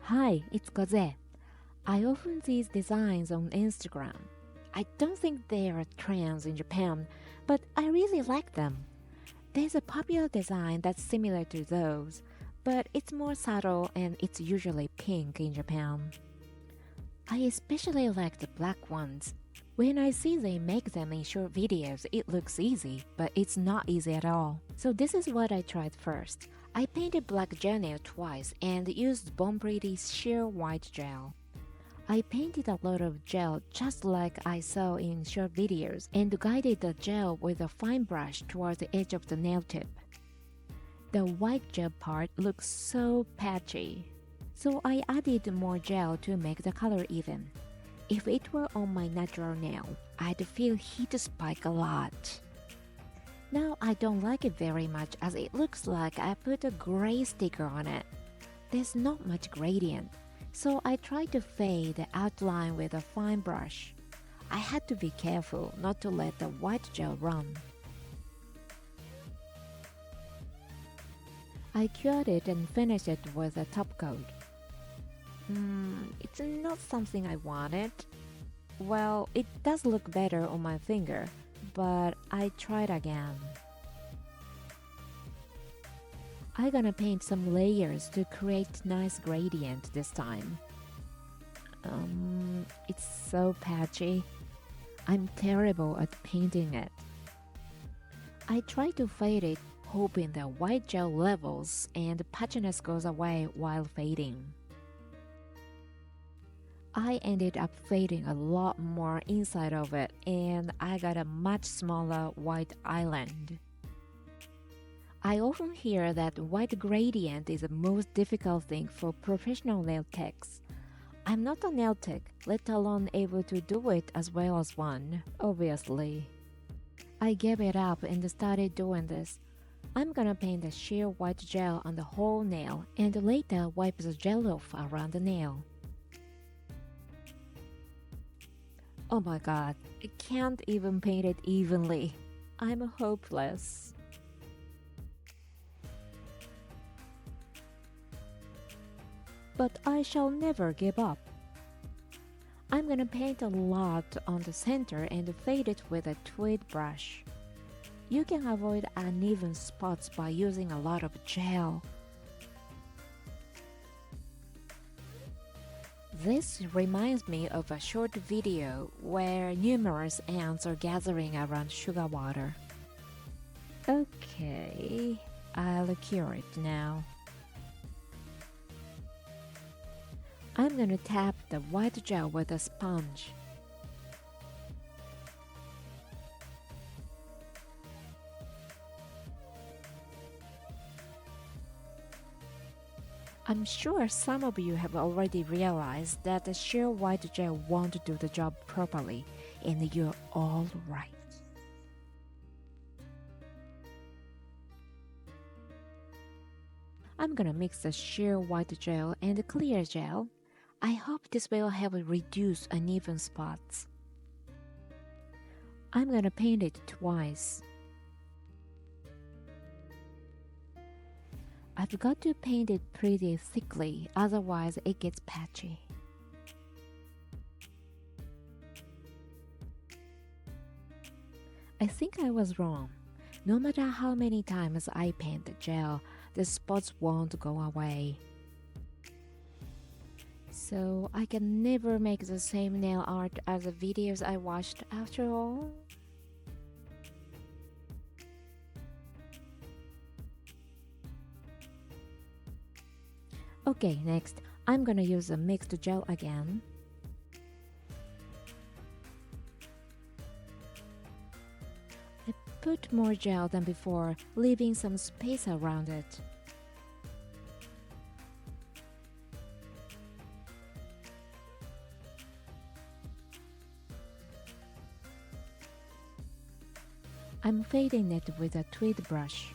Hi, it's Kaze. I often see these designs on Instagram. I don't think they are trends in Japan, but I really like them. There's a popular design that's similar to those, but it's more subtle and it's usually pink in Japan. I especially like the black ones. When I see they make them in short videos, it looks easy, but it's not easy at all. So this is what I tried first. I painted black gel nail twice and used Bon Pretty's sheer white gel. I painted a lot of gel just like I saw in short videos and guided the gel with a fine brush towards the edge of the nail tip. The white gel part looks so patchy, so I added more gel to make the color even. If it were on my natural nail, I'd feel heat spike a lot. Now I don't like it very much as it looks like I put a gray sticker on it. There's not much gradient, so I tried to fade the outline with a fine brush. I had to be careful not to let the white gel run. I cured it and finished it with a top coat. It's not something I wanted. Well, it does look better on my finger, but I tried again. I'm gonna paint some layers to create nice gradient this time. It's so patchy. I'm terrible at painting it. I try to fade it, hoping the white gel levels and the patchiness goes away while fading. I ended up fading a lot more inside of it and I got a much smaller white island. I often hear that white gradient is the most difficult thing for professional nail techs. I'm not a nail tech, let alone able to do it as well as one, obviously. I gave it up and started doing this. I'm gonna paint the sheer white gel on the whole nail and later wipe the gel off around the nail. Oh my god, I can't even paint it evenly. I'm hopeless. But I shall never give up. I'm gonna paint a lot on the center and fade it with a tweed brush. You can avoid uneven spots by using a lot of gel. This reminds me of a short video where numerous ants are gathering around sugar water. Okay, I'll cure it now. I'm gonna tap the white gel with a sponge. I'm sure some of you have already realized that the sheer white gel won't do the job properly, and you're all right. I'm gonna mix the sheer white gel and the clear gel. I hope this will help reduce uneven spots. I'm gonna paint it twice. I've got to paint it pretty thickly, otherwise it gets patchy. I think I was wrong. No matter how many times I paint the gel, the spots won't go away. So I can never make the same nail art as the videos I watched after all. Okay, next, I'm gonna use a mixed gel again. I put more gel than before, leaving some space around it. I'm fading it with a tweed brush.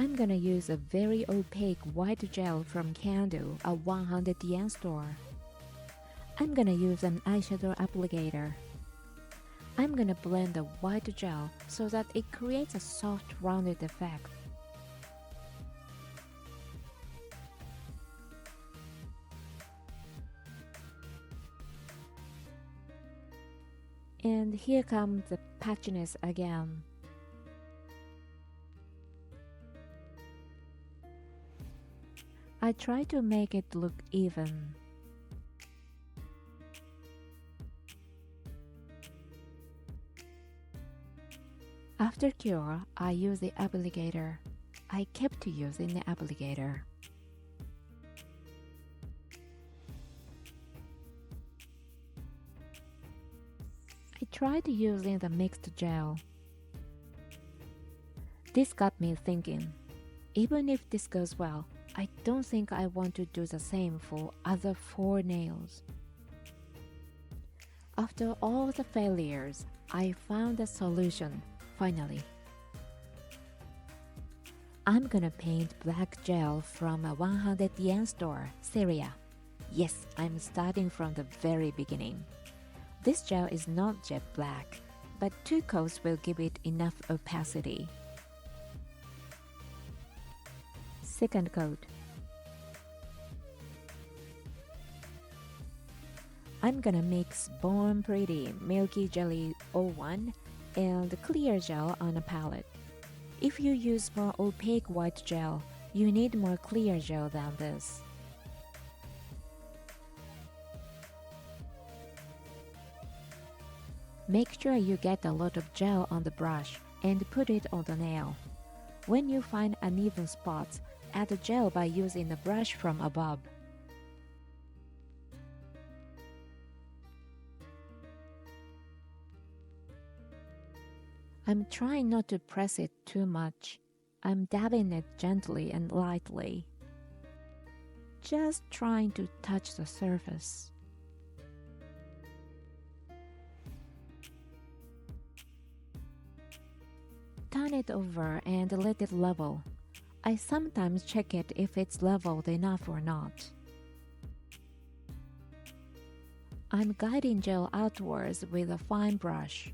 I'm gonna use a very opaque white gel from CanDo, a 100 yen store. I'm gonna use an eyeshadow applicator. I'm gonna blend the white gel so that it creates a soft rounded effect. And here comes the patchiness again. I try to make it look even. After cure, I use the applicator. I kept using the applicator. I tried using the mixed gel. This got me thinking, even if this goes well, I don't think I want to do the same for other 4 nails. After all the failures, I found a solution, finally. I'm gonna paint black gel from a 100 yen store, Seria. Yes, I'm starting from the very beginning. This gel is not jet black, but 2 coats will give it enough opacity. Second coat. I'm gonna mix Born Pretty Milky Jelly 01 and clear gel on a palette. If you use more opaque white gel, you need more clear gel than this. Make sure you get a lot of gel on the brush and put it on the nail. When you find uneven spots, add the gel by using the brush from above. I'm trying not to press it too much. I'm dabbing it gently and lightly. Just trying to touch the surface. Turn it over and let it level. I sometimes check it if it's leveled enough or not. I'm guiding gel outwards with a fine brush.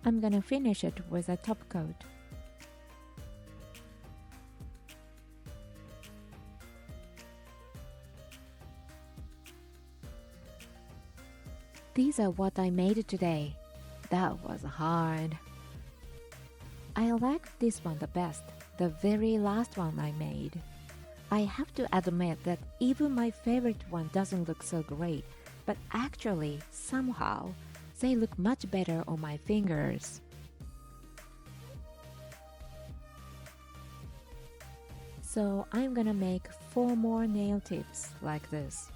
I'm gonna finish it with a top coat. These are what I made today. That was hard. I liked this one the best, the very last one I made. I have to admit that even my favorite one doesn't look so great, but actually, somehow, they look much better on my fingers. So I'm gonna make 4 more nail tips like this.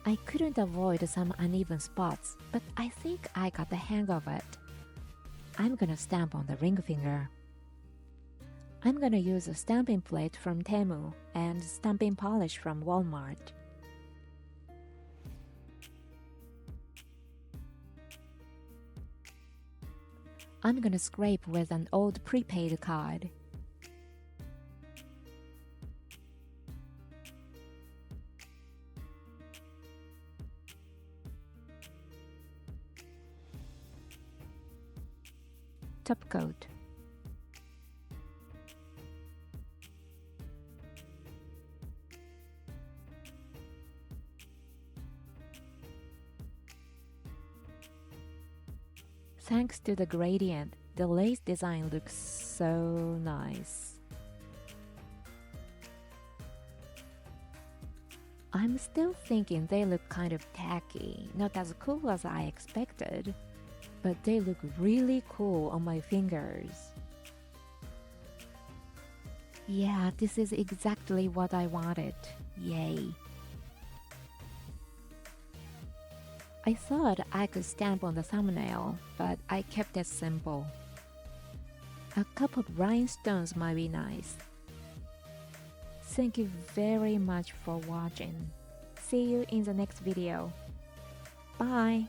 I couldn't avoid some uneven spots, but I think I got the hang of it. I'm gonna stamp on the ring finger. I'm gonna use a stamping plate from Temu and stamping polish from Walmart. I'm gonna scrape with an old prepaid card. Top coat. Thanks to the gradient, the lace design looks so nice. I'm still thinking they look kind of tacky, not as cool as I expected, but they look really cool on my fingers. Yeah, this is exactly what I wanted. Yay! I thought I could stamp on the thumbnail, but I kept it simple. A couple of rhinestones might be nice. Thank you very much for watching. See you in the next video. Bye!